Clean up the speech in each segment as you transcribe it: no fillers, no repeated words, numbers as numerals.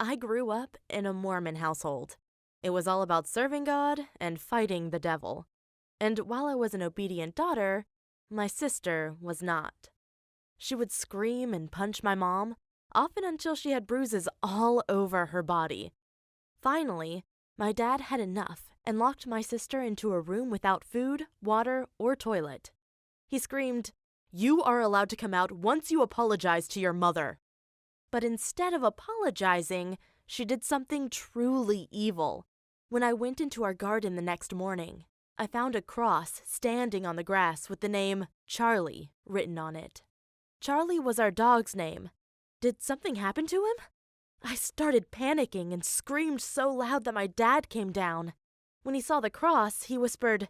I grew up in a Mormon household. It was all about serving God and fighting the devil. And while I was an obedient daughter, my sister was not. She would scream and punch my mom, often until she had bruises all over her body. Finally, my dad had enough and locked my sister into a room without food, water, or toilet. He screamed, "You are allowed to come out once you apologize to your mother." But instead of apologizing, she did something truly evil. When I went into our garden the next morning, I found a cross standing on the grass with the name Charlie written on it. Charlie was our dog's name. Did something happen to him? I started panicking and screamed so loud that my dad came down. When he saw the cross, he whispered,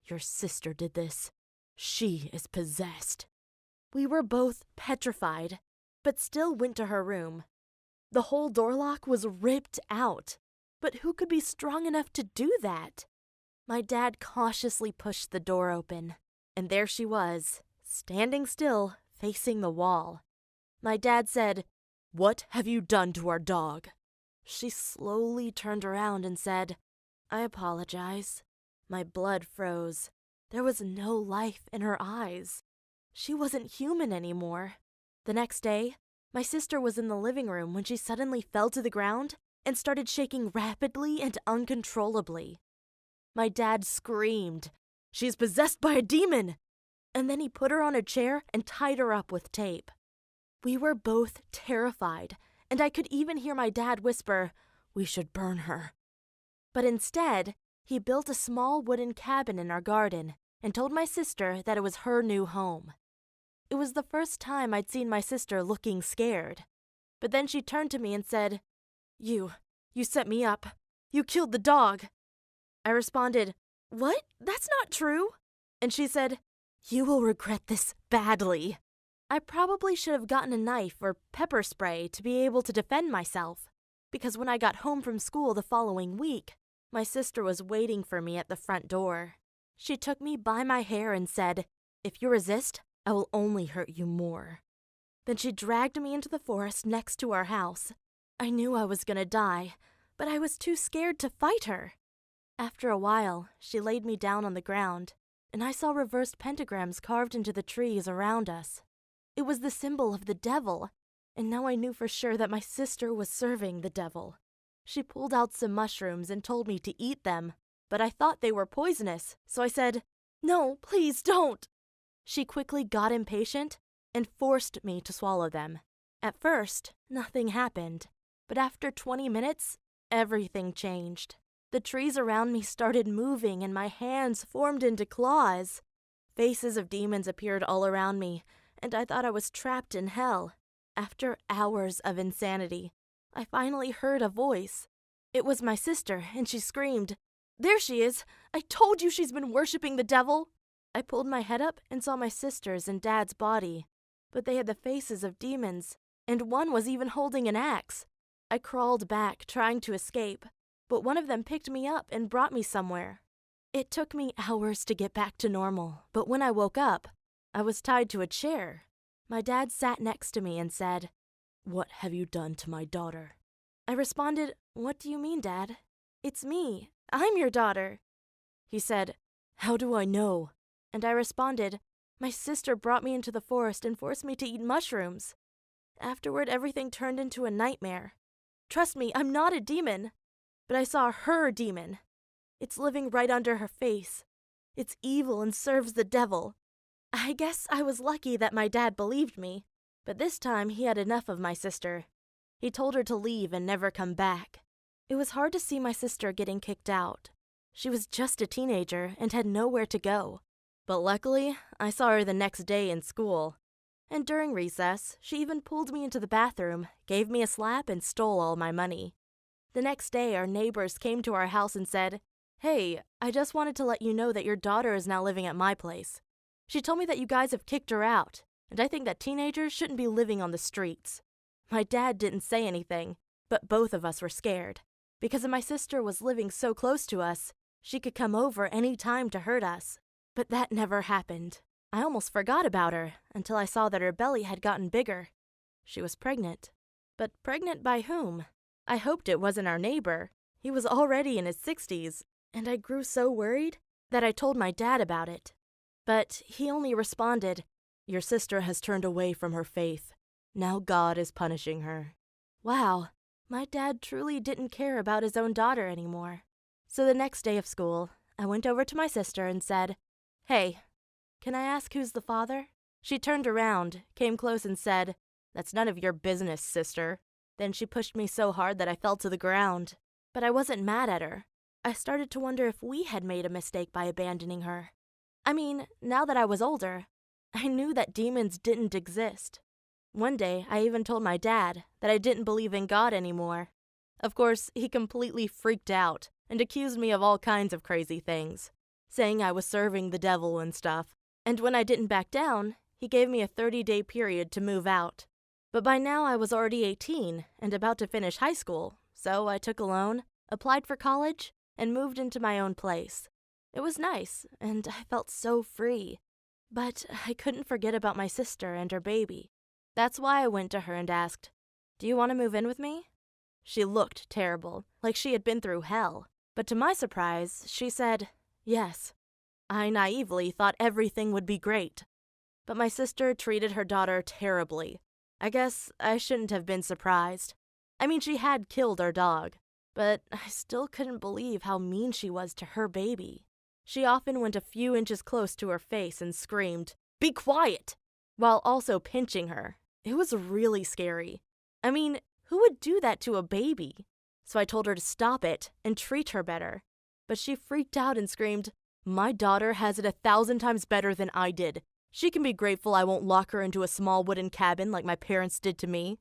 "Your sister did this. She is possessed." We were both petrified, but still went to her room. The whole door lock was ripped out, but who could be strong enough to do that? My dad cautiously pushed the door open, and there she was, standing still, facing the wall. My dad said, "What have you done to our dog?" She slowly turned around and said, "I apologize." My blood froze. There was no life in her eyes. She wasn't human anymore. The next day, my sister was in the living room when she suddenly fell to the ground and started shaking rapidly and uncontrollably. My dad screamed, "She's possessed by a demon!" And then he put her on a chair and tied her up with tape. We were both terrified, and I could even hear my dad whisper, "We should burn her." But instead, he built a small wooden cabin in our garden and told my sister that it was her new home. It was the first time I'd seen my sister looking scared. But then she turned to me and said, You set me up. You killed the dog." I responded, "What? That's not true." And she said, "You will regret this badly." I probably should have gotten a knife or pepper spray to be able to defend myself, because when I got home from school the following week, my sister was waiting for me at the front door. She took me by my hair and said, "If you resist, I will only hurt you more." Then she dragged me into the forest next to our house. I knew I was gonna die, but I was too scared to fight her. After a while, she laid me down on the ground, and I saw reversed pentagrams carved into the trees around us. It was the symbol of the devil, and now I knew for sure that my sister was serving the devil. She pulled out some mushrooms and told me to eat them, but I thought they were poisonous, so I said, "No, please don't." She quickly got impatient and forced me to swallow them. At first, nothing happened, but after 20 minutes, everything changed. The trees around me started moving and my hands formed into claws. Faces of demons appeared all around me, and I thought I was trapped in hell. After hours of insanity, I finally heard a voice. It was my sister, and she screamed, "There she is! I told you she's been worshipping the devil!" I pulled my head up and saw my sister's and Dad's body, but they had the faces of demons, and one was even holding an axe. I crawled back, trying to escape, but one of them picked me up and brought me somewhere. It took me hours to get back to normal, but when I woke up, I was tied to a chair. My dad sat next to me and said, "What have you done to my daughter?" I responded, "What do you mean, Dad? It's me. I'm your daughter." He said, "How do I know?" And I responded, "My sister brought me into the forest and forced me to eat mushrooms. Afterward, everything turned into a nightmare. Trust me, I'm not a demon. But I saw her demon. It's living right under her face. It's evil and serves the devil." I guess I was lucky that my dad believed me, but this time he had enough of my sister. He told her to leave and never come back. It was hard to see my sister getting kicked out. She was just a teenager and had nowhere to go. But luckily, I saw her the next day in school. And during recess, she even pulled me into the bathroom, gave me a slap, and stole all my money. The next day, our neighbors came to our house and said, "Hey, I just wanted to let you know that your daughter is now living at my place. She told me that you guys have kicked her out, and I think that teenagers shouldn't be living on the streets." My dad didn't say anything, but both of us were scared. Because my sister was living so close to us, she could come over any time to hurt us. But that never happened. I almost forgot about her until I saw that her belly had gotten bigger. She was pregnant. But pregnant by whom? I hoped it wasn't our neighbor. He was already in his 60s, and I grew so worried that I told my dad about it. But he only responded, "Your sister has turned away from her faith. Now God is punishing her." Wow, my dad truly didn't care about his own daughter anymore. So the next day of school, I went over to my sister and said, "Hey, can I ask who's the father?" She turned around, came close and said, "That's none of your business, sister." Then she pushed me so hard that I fell to the ground. But I wasn't mad at her. I started to wonder if we had made a mistake by abandoning her. I mean, now that I was older, I knew that demons didn't exist. One day, I even told my dad that I didn't believe in God anymore. Of course, he completely freaked out and accused me of all kinds of crazy things, saying I was serving the devil and stuff. And when I didn't back down, he gave me a 30-day period to move out. But by now I was already 18 and about to finish high school, so I took a loan, applied for college, and moved into my own place. It was nice, and I felt so free. But I couldn't forget about my sister and her baby. That's why I went to her and asked, "Do you want to move in with me?" She looked terrible, like she had been through hell. But to my surprise, she said, "Yes." I naively thought everything would be great. But my sister treated her daughter terribly. I guess I shouldn't have been surprised. I mean, she had killed our dog, but I still couldn't believe how mean she was to her baby. She often went a few inches close to her face and screamed, "Be quiet!" while also pinching her. It was really scary. I mean, who would do that to a baby? So I told her to stop it and treat her better. But she freaked out and screamed, "My daughter has it 1,000 times better than I did. She can be grateful I won't lock her into a small wooden cabin like my parents did to me."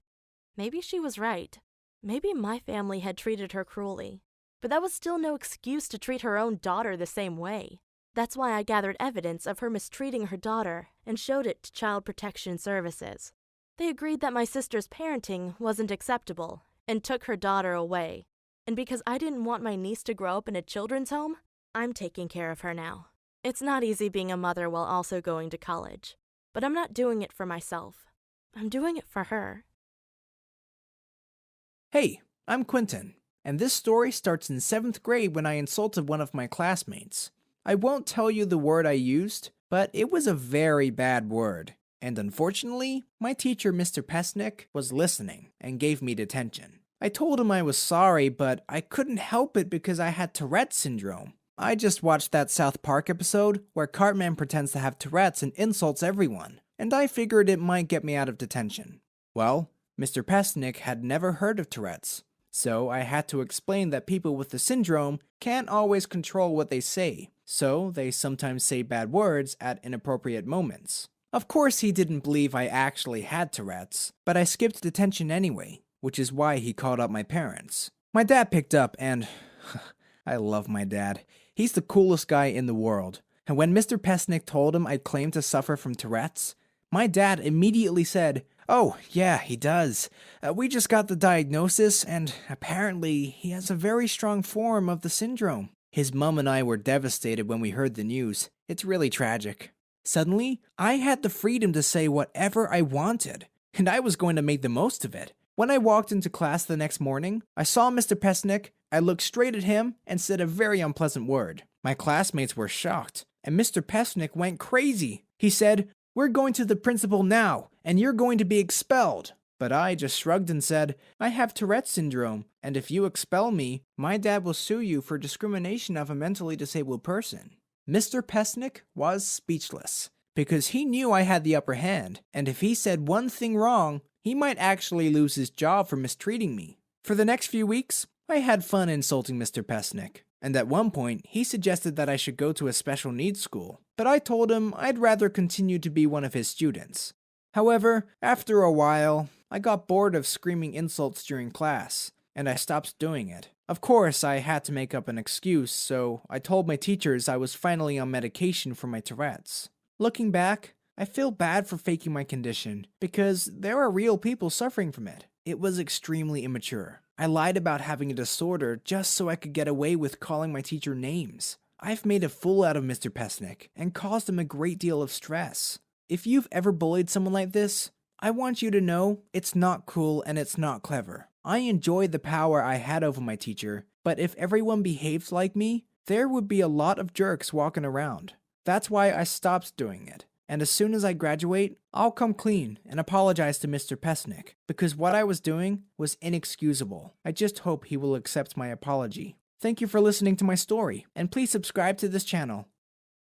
Maybe she was right. Maybe my family had treated her cruelly. But that was still no excuse to treat her own daughter the same way. That's why I gathered evidence of her mistreating her daughter and showed it to Child Protection Services. They agreed that my sister's parenting wasn't acceptable and took her daughter away. And because I didn't want my niece to grow up in a children's home, I'm taking care of her now. It's not easy being a mother while also going to college. But I'm not doing it for myself. I'm doing it for her. Hey, I'm Quentin, and this story starts in 7th grade when I insulted one of my classmates. I won't tell you the word I used, but it was a very bad word. And unfortunately, my teacher, Mr. Pesnick, was listening and gave me detention. I told him I was sorry, but I couldn't help it because I had Tourette's syndrome. I just watched that South Park episode where Cartman pretends to have Tourette's and insults everyone, and I figured it might get me out of detention. Well, Mr. Pesnick had never heard of Tourette's, so I had to explain that people with the syndrome can't always control what they say, so they sometimes say bad words at inappropriate moments. Of course he didn't believe I actually had Tourette's, but I skipped detention anyway, which is why he called up my parents. My dad picked up and I love my dad. He's the coolest guy in the world. And when Mr. Pesnick told him I'd claimed to suffer from Tourette's, my dad immediately said, "Oh, yeah, he does. We just got the diagnosis, and apparently he has a very strong form of the syndrome." His mom and I were devastated when we heard the news. It's really tragic. Suddenly, I had the freedom to say whatever I wanted, and I was going to make the most of it. When I walked into class the next morning, I saw Mr. Pesnick, I looked straight at him, and said a very unpleasant word. My classmates were shocked, and Mr. Pesnick went crazy. He said, "We're going to the principal now, and you're going to be expelled." But I just shrugged and said, "I have Tourette's syndrome, and if you expel me, my dad will sue you for discrimination of a mentally disabled person." Mr. Pesnick was speechless, because he knew I had the upper hand, and if he said one thing wrong, he might actually lose his job for mistreating me. For the next few weeks, I had fun insulting Mr. Pesnick, and at one point, he suggested that I should go to a special needs school, but I told him I'd rather continue to be one of his students. However, after a while, I got bored of screaming insults during class, and I stopped doing it. Of course, I had to make up an excuse, so I told my teachers I was finally on medication for my Tourette's. Looking back, I feel bad for faking my condition, because there are real people suffering from it. It was extremely immature. I lied about having a disorder just so I could get away with calling my teacher names. I've made a fool out of Mr. Pesnick and caused him a great deal of stress. If you've ever bullied someone like this, I want you to know it's not cool and it's not clever. I enjoyed the power I had over my teacher, but if everyone behaved like me, there would be a lot of jerks walking around. That's why I stopped doing it. And as soon as I graduate, I'll come clean and apologize to Mr. Pesnick, because what I was doing was inexcusable. I just hope he will accept my apology. Thank you for listening to my story, and please subscribe to this channel.